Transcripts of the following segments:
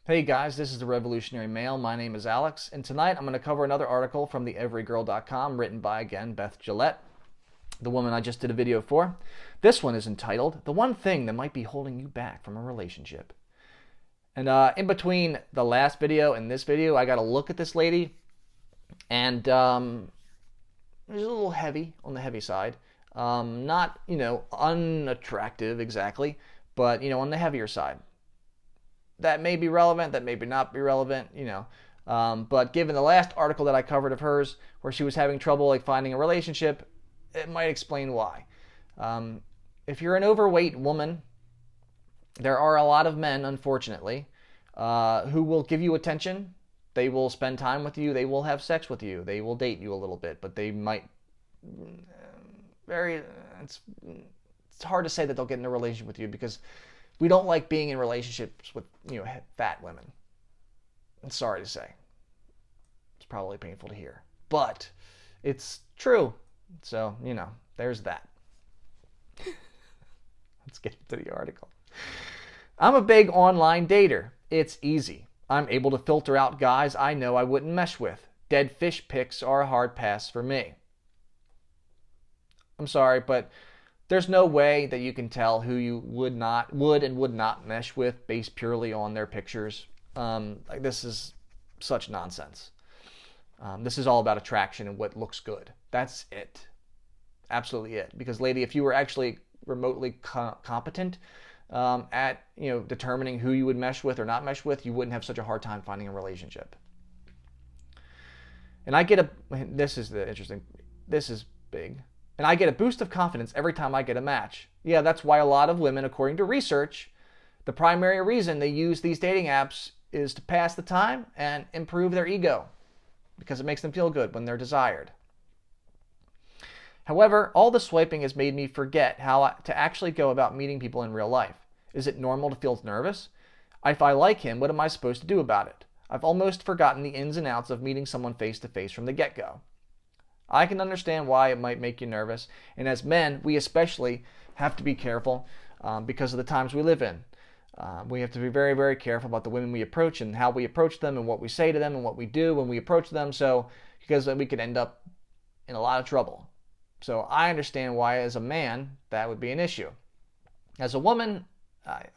Hey guys, this is the Revolutionary Male. My name is Alex, and tonight I'm going to cover another article from theeverygirl.com written by, again, Beth Gillette, the woman I just did a video for. This one is entitled, The One Thing That Might Be Holding You Back from a Relationship. And in between the last video and this video, I got a look at this lady, and it was a little heavy, on the heavy side. Not, unattractive exactly, but, on the heavier side. That may be relevant, that may not be relevant. But given the last article that I covered of hers, where she was having trouble finding a relationship, it might explain why. If you're an overweight woman, there are a lot of men, unfortunately, who will give you attention. They will spend time with you. They will have sex with you. They will date you a little bit, but they might very. It's hard to say that they'll get in a relationship with you because we don't like being in relationships with fat women. I'm sorry to say. It's probably painful to hear, but it's true. So there's that. Let's get into the article. I'm a big online dater. It's easy. I'm able to filter out guys I know I wouldn't mesh with. Dead fish pics are a hard pass for me. I'm sorry, but there's no way that you can tell who you would and would not mesh with based purely on their pictures. This is such nonsense. This is all about attraction and what looks good. That's it. Absolutely it. Because lady, if you were actually remotely competent at determining who you would mesh with or not mesh with, you wouldn't have such a hard time finding a relationship. And this is big. And I get a boost of confidence every time I get a match. Yeah, that's why a lot of women, according to research, the primary reason they use these dating apps is to pass the time and improve their ego, because it makes them feel good when they're desired. However, all the swiping has made me forget how to actually go about meeting people in real life. Is it normal to feel nervous? If I like him, what am I supposed to do about it? I've almost forgotten the ins and outs of meeting someone face to face from the get-go. I can understand why it might make you nervous, and as men, we especially have to be careful because of the times we live in. We have to be very, very careful about the women we approach and how we approach them and what we say to them and what we do when we approach them, because we could end up in a lot of trouble. So I understand why, as a man, that would be an issue. As a woman,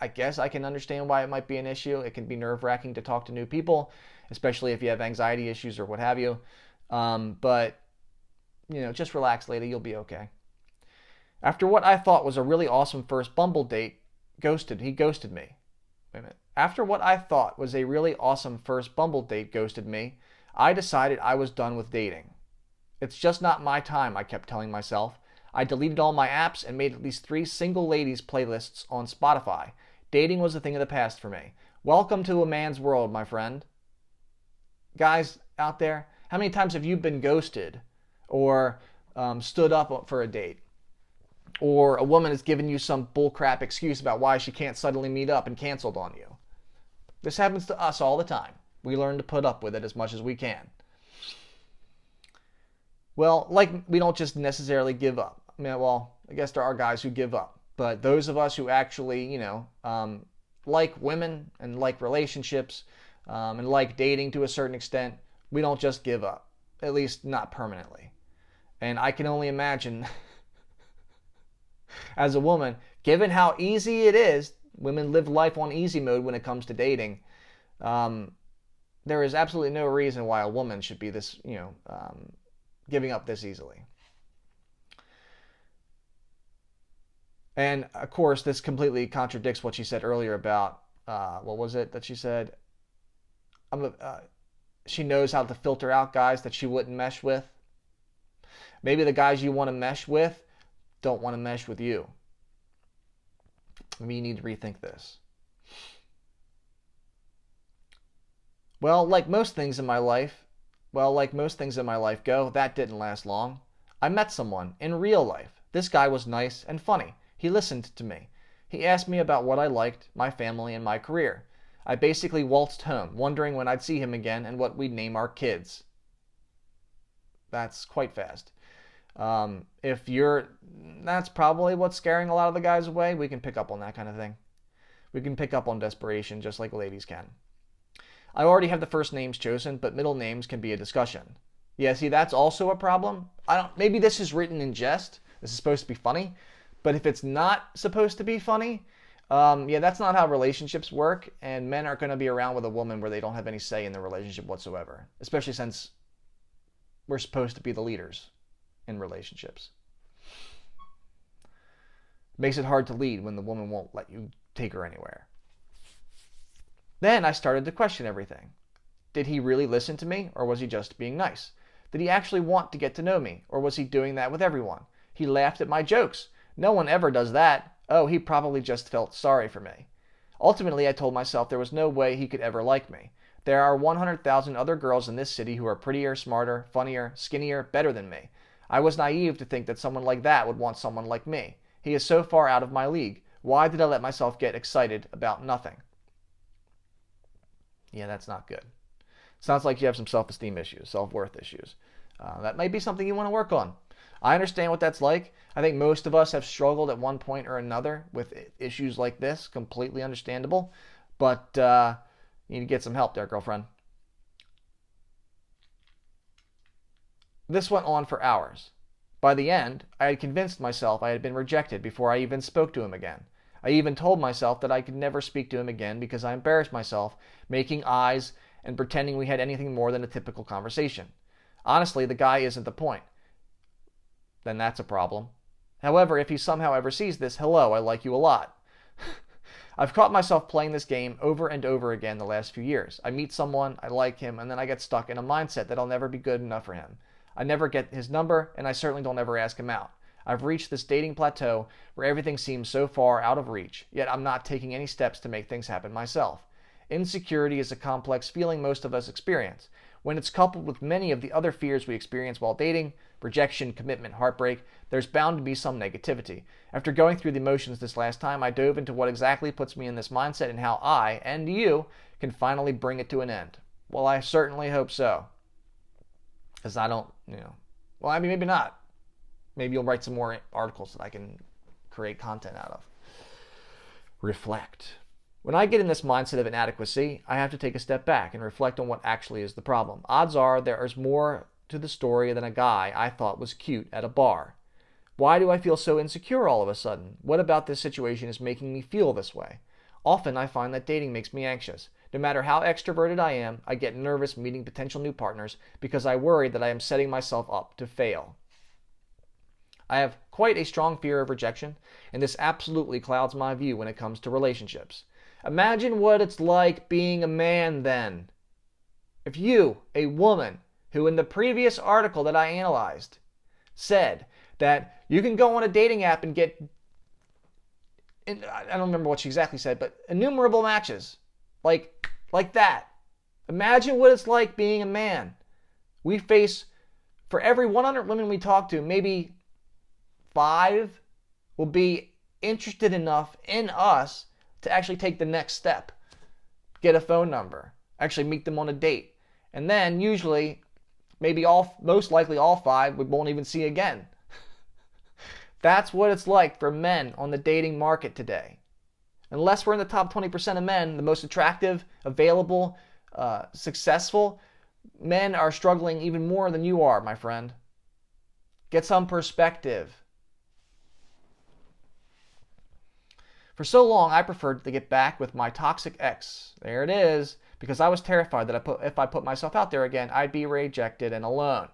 I guess I can understand why it might be an issue. It can be nerve-wracking to talk to new people, especially if you have anxiety issues or what have you. But just relax, lady. You'll be okay. After what I thought was a really awesome first Bumble date, he ghosted me. Wait a minute. After what I thought was a really awesome first Bumble date ghosted me, I decided I was done with dating. It's just not my time, I kept telling myself. I deleted all my apps and made at least 3 single ladies playlists on Spotify. Dating was a thing of the past for me. Welcome to a man's world, my friend. Guys out there, how many times have you been ghosted? Or stood up for a date, or a woman has given you some bullcrap excuse about why she can't suddenly meet up and canceled on you. This happens to us all the time. We learn to put up with it as much as we can. Well, we don't just necessarily give up. I guess there are guys who give up, but those of us who actually, like women and like relationships and like dating to a certain extent, we don't just give up, at least not permanently. And I can only imagine, as a woman, given how easy it is, women live life on easy mode when it comes to dating. There is absolutely no reason why a woman should be this, giving up this easily. And of course, this completely contradicts what she said earlier about what was it that she said? She knows how to filter out guys that she wouldn't mesh with. Maybe the guys you want to mesh with don't want to mesh with you. Maybe you need to rethink this. Like most things in my life go, that didn't last long. I met someone in real life. This guy was nice and funny. He listened to me. He asked me about what I liked, my family, and my career. I basically waltzed home, wondering when I'd see him again and what we'd name our kids. That's quite fast. That's probably what's scaring a lot of the guys away. We can pick up on that kind of thing. We can pick up on desperation just like ladies can. I already have the first names chosen, but middle names can be a discussion. Yeah, see, that's also a problem. Maybe this is written in jest. This is supposed to be funny. But if it's not supposed to be funny, yeah, that's not how relationships work. And men aren't going to be around with a woman where they don't have any say in the relationship whatsoever. Especially since we're supposed to be the leaders in relationships. It makes it hard to lead when the woman won't let you take her anywhere. Then I started to question everything. Did he really listen to me, or was he just being nice? Did he actually want to get to know me, or was he doing that with everyone? He laughed at my jokes. No one ever does that. Oh, he probably just felt sorry for me. Ultimately, I told myself there was no way he could ever like me. There are 100,000 other girls in this city who are prettier, smarter, funnier, skinnier, better than me. I was naive to think that someone like that would want someone like me. He is so far out of my league. Why did I let myself get excited about nothing? Yeah, that's not good. Sounds like you have some self-esteem issues, self-worth issues. That might be something you want to work on. I understand what that's like. I think most of us have struggled at one point or another with issues like this. Completely understandable. But you need to get some help there, girlfriend. This went on for hours. By the end, I had convinced myself I had been rejected before I even spoke to him again. I even told myself that I could never speak to him again because I embarrassed myself, making eyes and pretending we had anything more than a typical conversation. Honestly, the guy isn't the point. Then that's a problem. However, if he somehow ever sees this, hello, I like you a lot. I've caught myself playing this game over and over again the last few years. I meet someone, I like him, and then I get stuck in a mindset that I'll never be good enough for him. I never get his number, and I certainly don't ever ask him out. I've reached this dating plateau where everything seems so far out of reach, yet I'm not taking any steps to make things happen myself. Insecurity is a complex feeling most of us experience. When it's coupled with many of the other fears we experience while dating, rejection, commitment, heartbreak, there's bound to be some negativity. After going through the emotions this last time, I dove into what exactly puts me in this mindset and how I, and you, can finally bring it to an end. Well, I certainly hope so. Because I don't, well, I mean, maybe not. Maybe you'll write some more articles that I can create content out of. Reflect. When I get in this mindset of inadequacy, I have to take a step back and reflect on what actually is the problem. Odds are there is more to the story than a guy I thought was cute at a bar. Why do I feel so insecure all of a sudden? What about this situation is making me feel this way? Often I find that dating makes me anxious. No matter how extroverted I am, I get nervous meeting potential new partners because I worry that I am setting myself up to fail. I have quite a strong fear of rejection, and this absolutely clouds my view when it comes to relationships. Imagine what it's like being a man then. If you, a woman, who in the previous article that I analyzed said that you can go on a dating app and get, I don't remember what she exactly said, but innumerable matches. Like that. Imagine what it's like being a man. We face, for every 100 women we talk to, maybe 5 will be interested enough in us to actually take the next step. Get a phone number. Actually meet them on a date. And then usually, most likely all 5 we won't even see again. That's what it's like for men on the dating market today. Unless we're in the top 20% of men, the most attractive, available, successful, men are struggling even more than you are, my friend. Get some perspective. For so long, I preferred to get back with my toxic ex. There it is. Because I was terrified that if I put myself out there again, I'd be rejected and alone.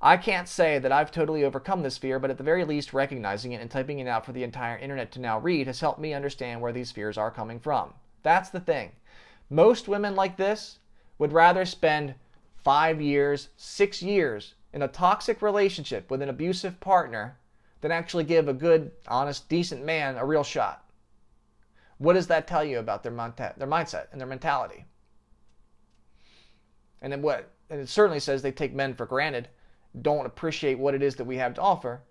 I can't say that I've totally overcome this fear, but at the very least, recognizing it and typing it out for the entire internet to now read has helped me understand where these fears are coming from. That's the thing. Most women like this would rather spend 5 years, 6 years in a toxic relationship with an abusive partner than actually give a good, honest, decent man a real shot. What does that tell you about their mindset and their mentality? And it certainly says they take men for granted, don't appreciate what it is that we have to offer,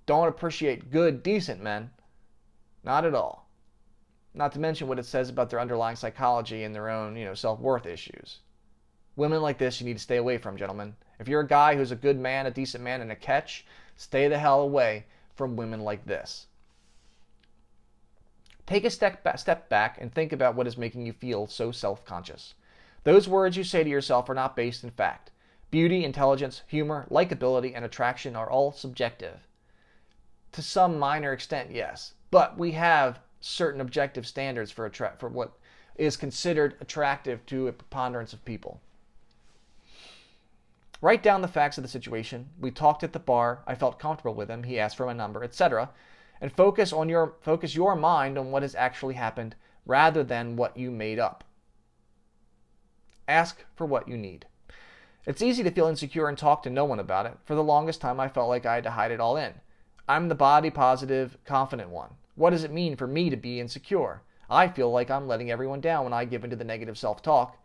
don't appreciate good, decent men. Not at all. Not to mention what it says about their underlying psychology and their own, self-worth issues. Women like this you need to stay away from, gentlemen. If you're a guy who's a good man, a decent man, and a catch, stay the hell away from women like this. Take a step back and think about what is making you feel so self-conscious. Those words you say to yourself are not based in fact. Beauty, intelligence, humor, likability, and attraction are all subjective. To some minor extent, yes. But we have certain objective standards for what is considered attractive to a preponderance of people. Write down the facts of the situation. We talked at the bar. I felt comfortable with him. He asked for my number, etc. And focus your mind on what has actually happened rather than what you made up. Ask for what you need. It's easy to feel insecure and talk to no one about it. For the longest time, I felt like I had to hide it all in. I'm the body positive, confident one. What does it mean for me to be insecure? I feel like I'm letting everyone down when I give into the negative self-talk.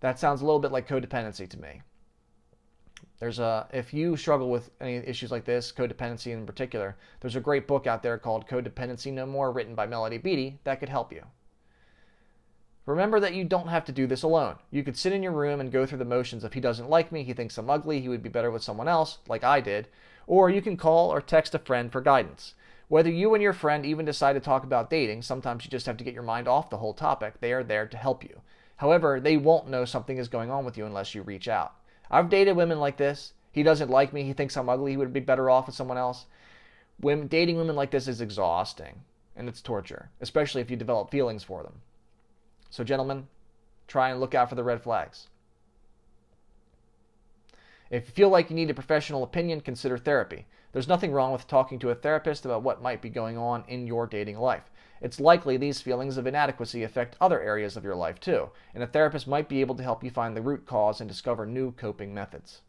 That sounds a little bit like codependency to me. If you struggle with any issues like this, codependency in particular, there's a great book out there called Codependency No More, written by Melody Beattie, that could help you. Remember that you don't have to do this alone. You could sit in your room and go through the motions. If he doesn't like me, he thinks I'm ugly, he would be better with someone else, like I did. Or you can call or text a friend for guidance. Whether you and your friend even decide to talk about dating, sometimes you just have to get your mind off the whole topic. They are there to help you. However, they won't know something is going on with you unless you reach out. I've dated women like this. He doesn't like me. He thinks I'm ugly. He would be better off with someone else. Dating women like this is exhausting, and it's torture, especially if you develop feelings for them. So, gentlemen, try and look out for the red flags. If you feel like you need a professional opinion, consider therapy. There's nothing wrong with talking to a therapist about what might be going on in your dating life. It's likely these feelings of inadequacy affect other areas of your life too, and a therapist might be able to help you find the root cause and discover new coping methods.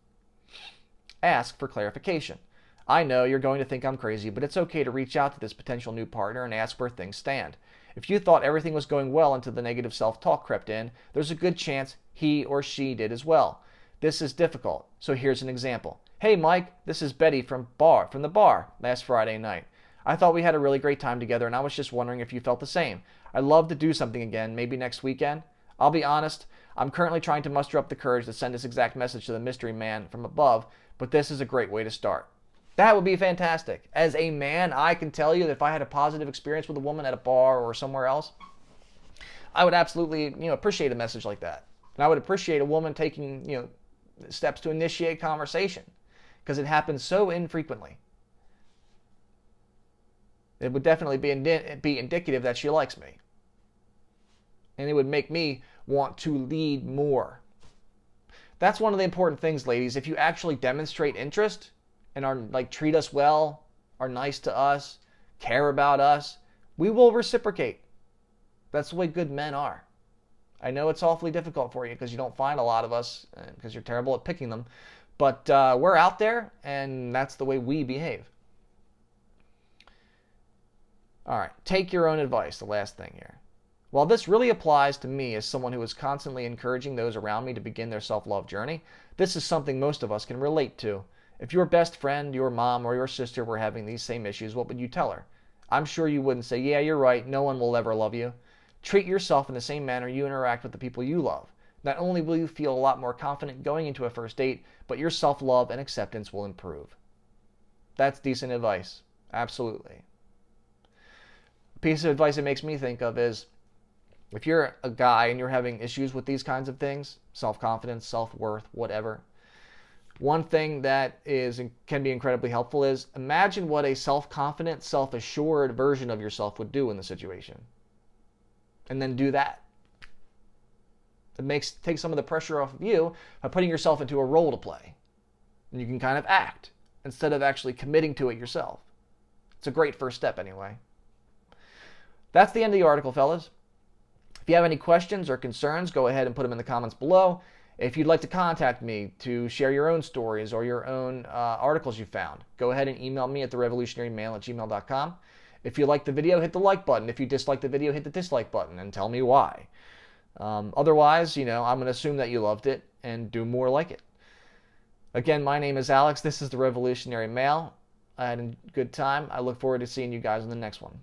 Ask for clarification. I know you're going to think I'm crazy, but it's okay to reach out to this potential new partner and ask where things stand. If you thought everything was going well until the negative self-talk crept in, there's a good chance he or she did as well. This is difficult, so here's an example. Hey Mike, this is Betty from the bar last Friday night. I thought we had a really great time together, and I was just wondering if you felt the same. I'd love to do something again, maybe next weekend. I'll be honest, I'm currently trying to muster up the courage to send this exact message to the mystery man from above, but this is a great way to start. That would be fantastic. As a man, I can tell you that if I had a positive experience with a woman at a bar or somewhere else, I would absolutely, appreciate a message like that. And I would appreciate a woman taking, steps to initiate conversation, because it happens so infrequently. It would definitely be indicative that she likes me. And it would make me want to lead more. That's one of the important things, ladies. If you actually demonstrate interest and are treat us well, are nice to us, care about us, we will reciprocate. That's the way good men are. I know it's awfully difficult for you because you don't find a lot of us because you're terrible at picking them. But we're out there, and that's the way we behave. All right, take your own advice, the last thing here. While this really applies to me as someone who is constantly encouraging those around me to begin their self-love journey, this is something most of us can relate to. If your best friend, your mom, or your sister were having these same issues, what would you tell her? I'm sure you wouldn't say, yeah, you're right, no one will ever love you. Treat yourself in the same manner you interact with the people you love. Not only will you feel a lot more confident going into a first date, but your self-love and acceptance will improve. That's decent advice. Absolutely. A piece of advice it makes me think of is, if you're a guy and you're having issues with these kinds of things, self-confidence, self-worth, whatever, one thing that can be incredibly helpful is imagine what a self-confident, self-assured version of yourself would do in the situation. And then do that. It takes some of the pressure off of you by putting yourself into a role to play. And you can kind of act instead of actually committing to it yourself. It's a great first step anyway. That's the end of the article, fellas. If you have any questions or concerns, go ahead and put them in the comments below. If you'd like to contact me to share your own stories or your own articles you found, go ahead and email me at therevolutionarymail@gmail.com. If you like the video, hit the like button. If you dislike the video, hit the dislike button and tell me why. Otherwise, I'm going to assume that you loved it and do more like it. Again, my name is Alex. This is The Revolutionary Male. I had a good time. I look forward to seeing you guys in the next one.